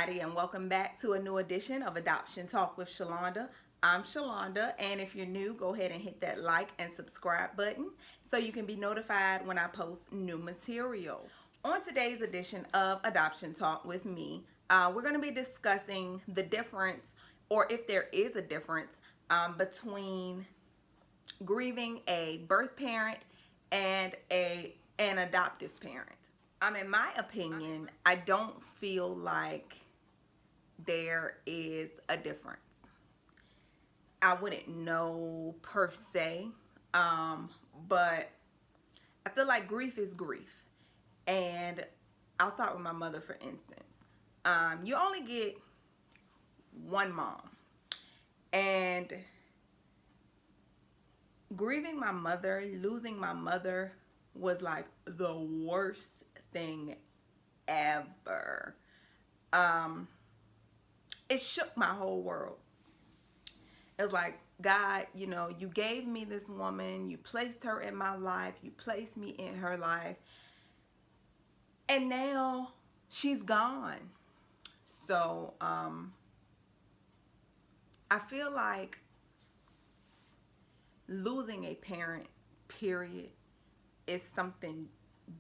everybody, and welcome back to a new edition of Adoption Talk with Shalonda. I'm Shalonda, and if you're new, go ahead and hit that like and subscribe button so you can be notified when I post new material. On today's edition of Adoption Talk with me, we're going to be discussing the difference, or if there is a difference, between grieving a birth parent and an adoptive parent. In my opinion, I don't feel like there is a difference. I wouldn't know per se, but I feel like grief is grief. And I'll start with my mother, for instance. You only get one mom. And grieving my mother, losing my mother was like the worst thing ever. It shook my whole world. It was like, God, you gave me this woman, you placed her in my life, you placed me in her life, and now she's gone. So I feel like losing a parent, period, is something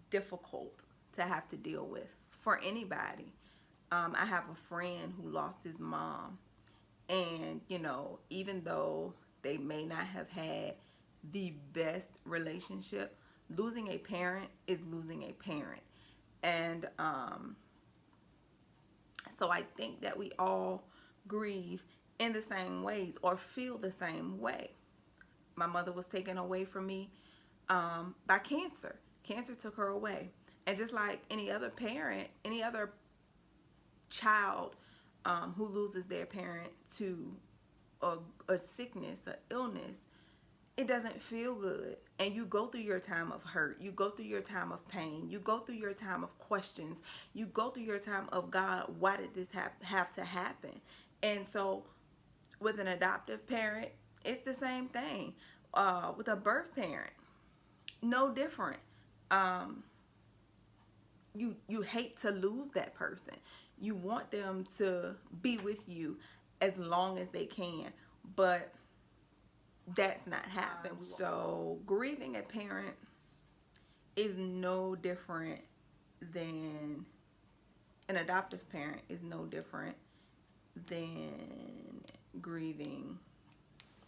difficult to have to deal with for anybody. I have a friend who lost his mom, and even though they may not have had the best relationship, losing a parent is losing a parent. And so I think that we all grieve in the same ways or feel the same way. My mother was taken away from me by cancer. Cancer took her away. And just like any other parent, any other child who loses their parent to a sickness, an illness, it doesn't feel good. And you go through your time of hurt. You go through your time of pain. You go through your time of questions. You go through your time of, God, why did this have to happen? And so with an adoptive parent, it's the same thing. With a birth parent, no different. You hate to lose that person. You want them to be with you as long as they can, but that's not happening. So grieving a parent is no different than an adoptive parent is no different than grieving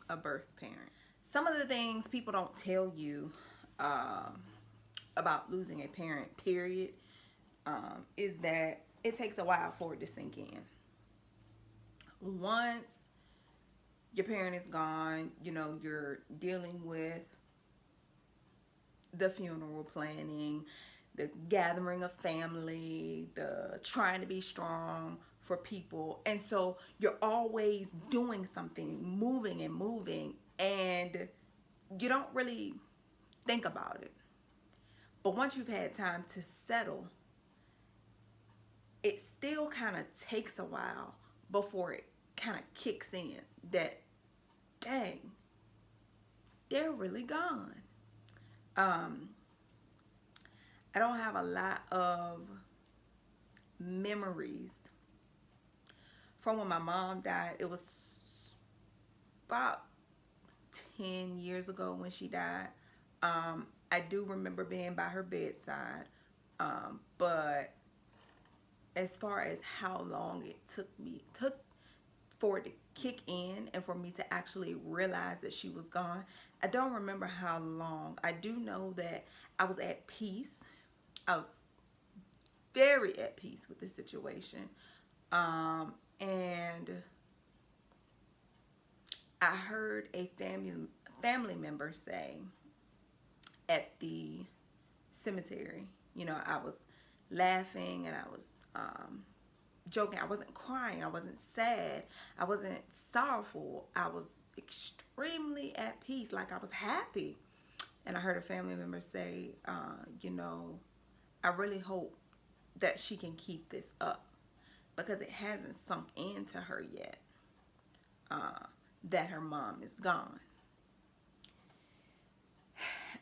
a birth parent. Some of the things people don't tell you about losing a parent, period, is that it takes a while for it to sink in. Once your parent is gone, you're dealing with the funeral planning, the gathering of family, the trying to be strong for people. And so you're always doing something, moving, and you don't really think about it. But once you've had time to settle, it still kind of takes a while before it kind of kicks in that, dang, they're really gone. I don't have a lot of memories from when my mom died. It was about 10 years ago when she died. I do remember being by her bedside, but as far as how long it took for it to kick in and for me to actually realize that she was gone, I don't remember how long. I do know that I was at peace. I was very at peace with the situation. And I heard a family member say at the cemetery, I was laughing and I was joking. I wasn't crying. I wasn't sad. I wasn't sorrowful. I was extremely at peace, like I was happy. And I heard a family member say, I really hope that she can keep this up because it hasn't sunk into her yet that her mom is gone.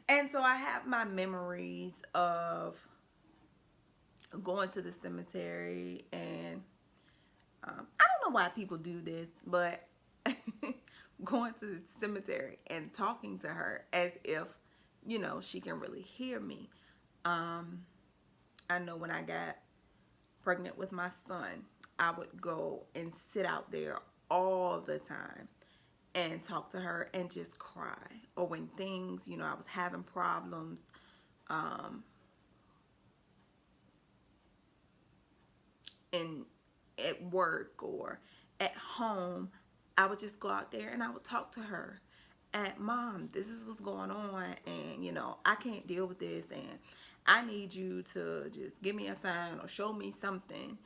And so I have my memories of going to the cemetery and I don't know why people do this, but going to the cemetery and talking to her as if, she can really hear me. I know when I got pregnant with my son, I would go and sit out there all the time and talk to her and just cry. Or when things, I was having problems, um, in at work or at home, I would just go out there and I would talk to her. And Mom, this is what's going on, and I can't deal with this, and I need you to just give me a sign or show me something.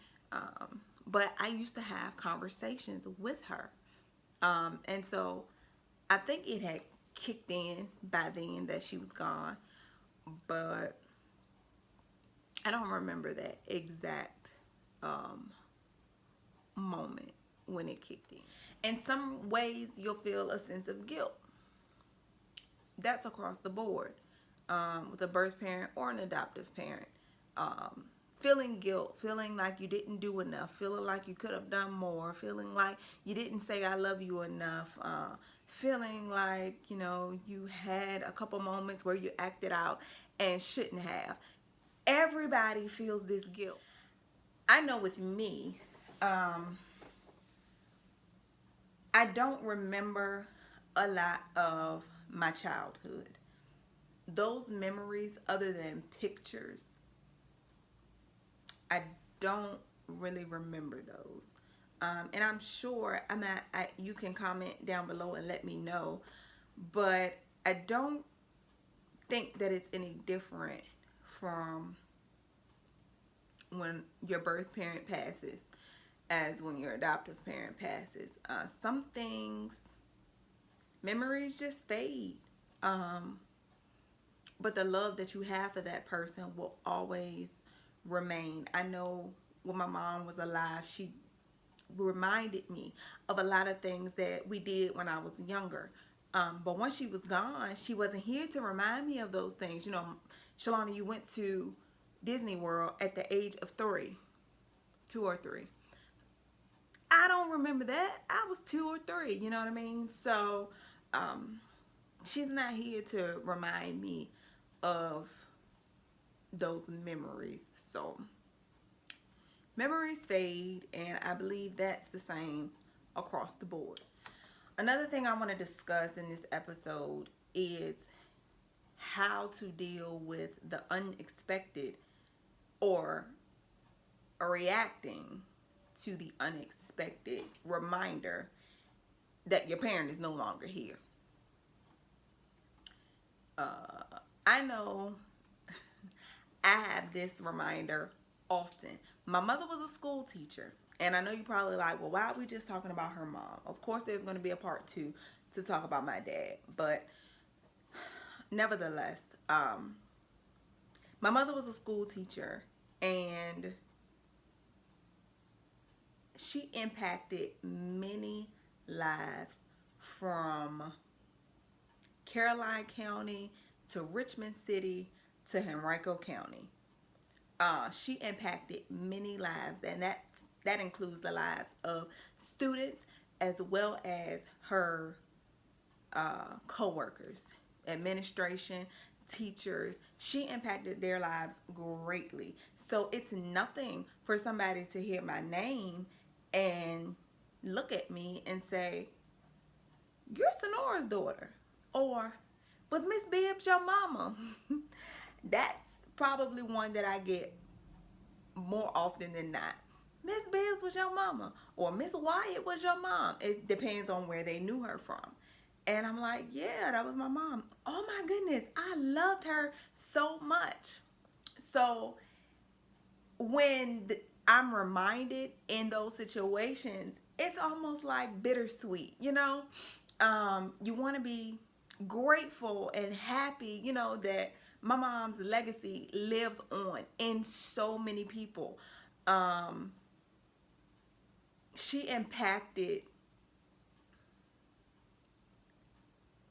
But I used to have conversations with her, and so I think it had kicked in by then that she was gone, but I don't remember that exact moment when it kicked in. In some ways, you'll feel a sense of guilt. That's across the board, with a birth parent or an adoptive parent. Feeling guilt, feeling like you didn't do enough, feeling like you could have done more, feeling like you didn't say I love you enough, feeling like, you had a couple moments where you acted out and shouldn't have. Everybody feels this guilt. I know with me, I don't remember a lot of my childhood. Those memories, other than pictures, I don't really remember those. And I'm sure you can comment down below and let me know, but I don't think that it's any different from when your birth parent passes as when your adoptive parent passes. Some things, memories just fade. But the love that you have for that person will always remain. I know when my mom was alive, she reminded me of a lot of things that we did when I was younger. But once she was gone, she wasn't here to remind me of those things. Shalonda, you went to Disney World at the age of 3, 2 or 3. I don't remember that. I was 2 or 3, you know what I mean? So, she's not here to remind me of those memories. So, memories fade, and I believe that's the same across the board. Another thing I want to discuss in this episode is how to deal with the unexpected, or reacting to the unexpected reminder that your parent is no longer here. I know I have this reminder often. My mother was a school teacher, and I know you're probably like, well, why are we just talking about her mom? Of course, there's going to be a part 2 to talk about my dad, but nevertheless, my mother was a school teacher, and she impacted many lives from Caroline County to Richmond City to Henrico County. She impacted many lives, and that includes the lives of students as well as her co-workers, administration, teachers. She impacted their lives greatly. So it's nothing for somebody to hear my name and look at me and say, you're Sonora's daughter, or was Miss Bibbs your mama? That's probably one that I get more often than not. Miss Bibbs was your mama, or Miss Wyatt was your mom. It depends on where they knew her from. And I'm like, yeah, that was my mom. Oh my goodness, I loved her so much. So when I'm reminded in those situations, it's almost like bittersweet, you want to be grateful and happy, that my mom's legacy lives on in so many people. She impacted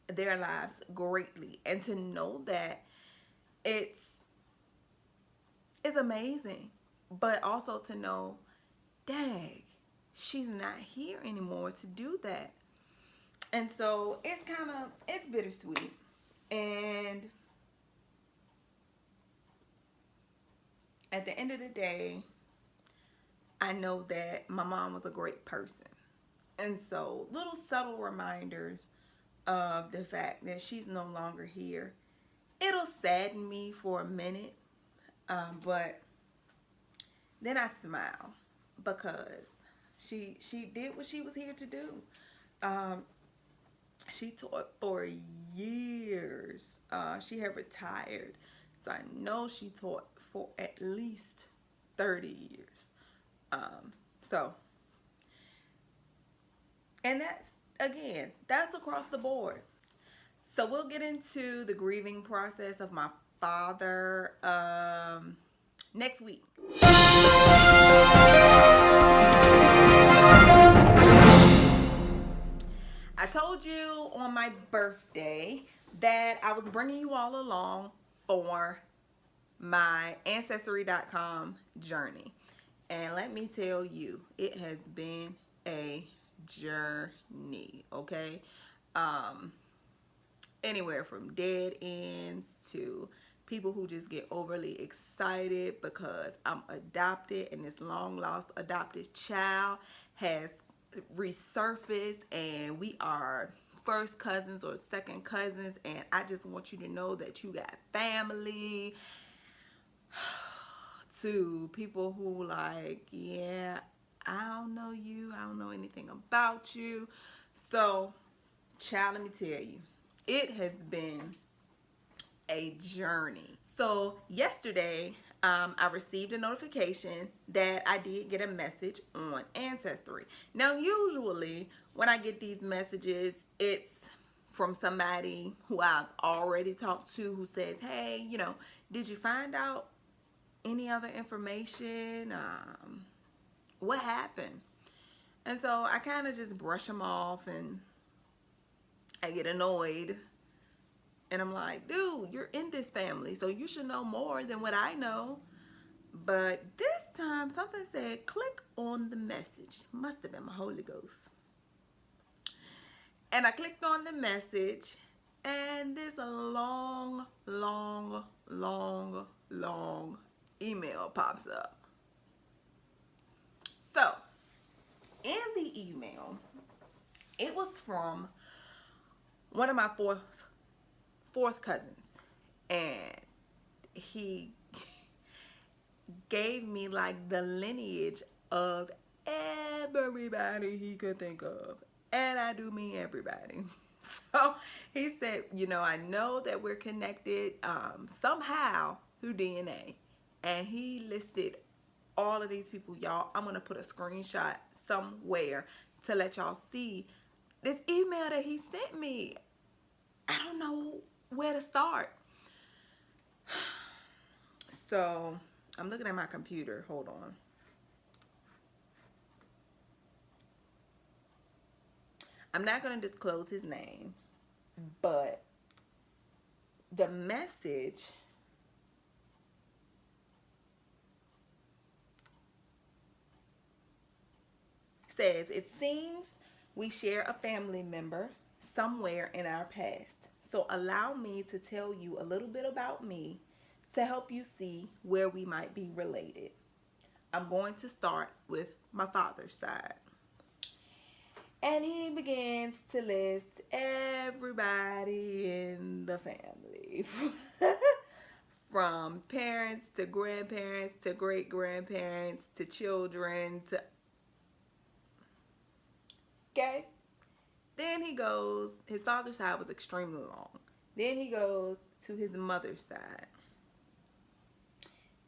their lives greatly, and to know that it's amazing. But also to know, dang, she's not here anymore to do that. And so it's bittersweet. And at the end of the day, I know that my mom was a great person. And so little subtle reminders of the fact that she's no longer here, it'll sadden me for a minute, but then I smile because she did what she was here to do. She taught for years. She had retired, so I know she taught for at least 30 years. So, and that's across the board. So we'll get into the grieving process of my father next week. I told you on my birthday that I was bringing you all along for my Ancestry.com journey. And let me tell you, it has been a journey, okay? Anywhere from dead ends to people who just get overly excited because I'm adopted and this long lost adopted child has resurfaced and we are first cousins or second cousins, and I just want you to know that you got family. To people who like, yeah, I don't know you, I don't know anything about you. So, child, let me tell you, it has been a journey. So yesterday, I received a notification that I did get a message on Ancestry. Now, usually when I get these messages, it's from somebody who I've already talked to who says, hey, did you find out any other information? What happened? And so I kind of just brush them off and I get annoyed. And I'm like, dude, you're in this family, so you should know more than what I know. But this time something said, click on the message. Must have been my Holy Ghost. And I clicked on the message and there's a long email pops up. So, in the email, it was from one of my fourth cousins, and he gave me like the lineage of everybody he could think of, and I do mean everybody. So he said, I know that we're connected somehow through DNA, and he listed all of these people. Y'all, I'm gonna put a screenshot somewhere to let y'all see this email that he sent me. I don't know where to start. So I'm looking at my computer. Hold on. I'm not going to disclose his name, but the message says, it seems we share a family member somewhere in our past. So allow me to tell you a little bit about me to help you see where we might be related. I'm going to start with my father's side. And he begins to list everybody in the family. From parents to grandparents to great-grandparents to children to... Okay? Then he goes, his father's side was extremely long. Then he goes to his mother's side.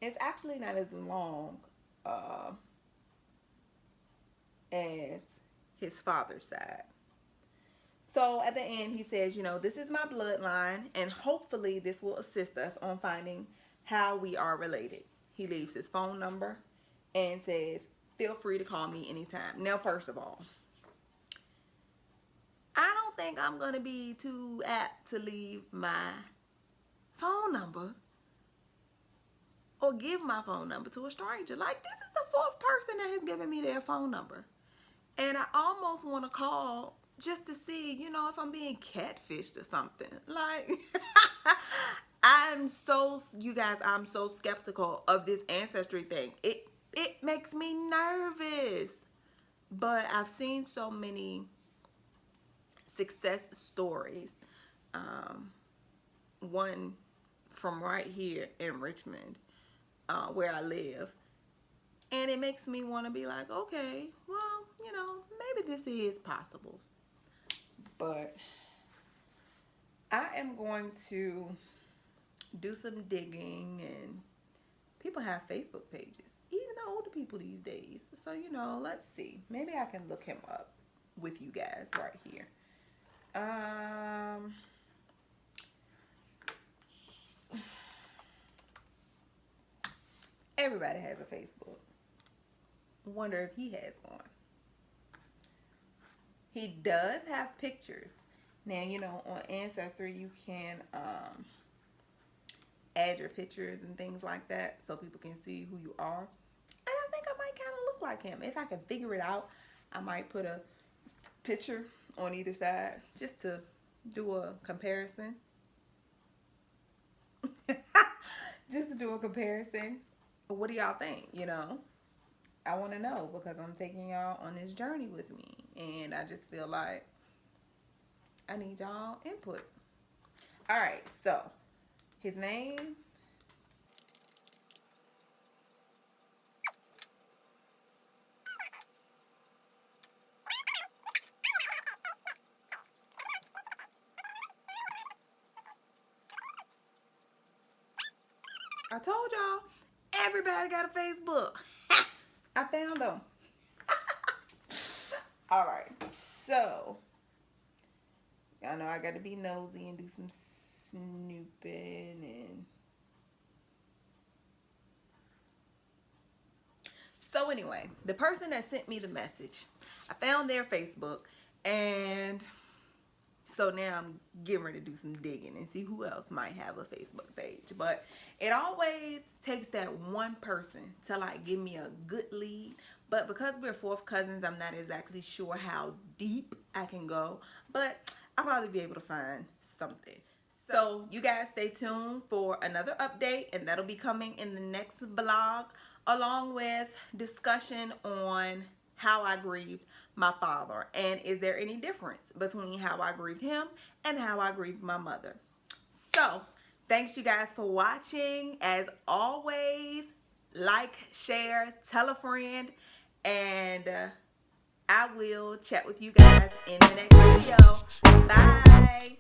It's actually not as long as his father's side. So at the end he says, this is my bloodline, and hopefully this will assist us on finding how we are related. He leaves his phone number and says, feel free to call me anytime. Now, first of all, I don't think I'm going to be too apt to leave my phone number or give my phone number to a stranger. Like, this is the fourth person that has given me their phone number. And I almost want to call just to see, if I'm being catfished or something. Like, you guys, I'm so skeptical of this ancestry thing. It makes me nervous. But I've seen so many success stories. One from right here in Richmond, where I live. And it makes me want to be like, okay, well, maybe this is possible. But I am going to do some digging, and people have Facebook pages, even the older people these days. So, let's see. Maybe I can look him up with you guys right here. Everybody has a Facebook. Wonder if he has one. He does have pictures. Now, on Ancestry, you can add your pictures and things like that so people can see who you are. And I think I might kind of look like him. If I can figure it out, I might put a picture on either side just to do a comparison. Just to do a comparison. What do y'all think? I want to know, because I'm taking y'all on this journey with me, and I just feel like I need y'all input. All right, so his name, I told y'all, everybody got a Facebook. I found them. All right, so y'all know I got to be nosy and do some snooping. And so anyway, the person that sent me the message, I found their Facebook, and so now I'm getting ready to do some digging and see who else might have a Facebook page. But it always takes that one person to like give me a good lead. But because we're fourth cousins, I'm not exactly sure how deep I can go. But I'll probably be able to find something. So you guys stay tuned for another update, and that'll be coming in the next vlog, along with discussion on how I grieved my father, and is there any difference between how I grieved him and how I grieved my mother. So thanks you guys for watching. As always, like, share, tell a friend, and I will chat with you guys in the next video. Bye.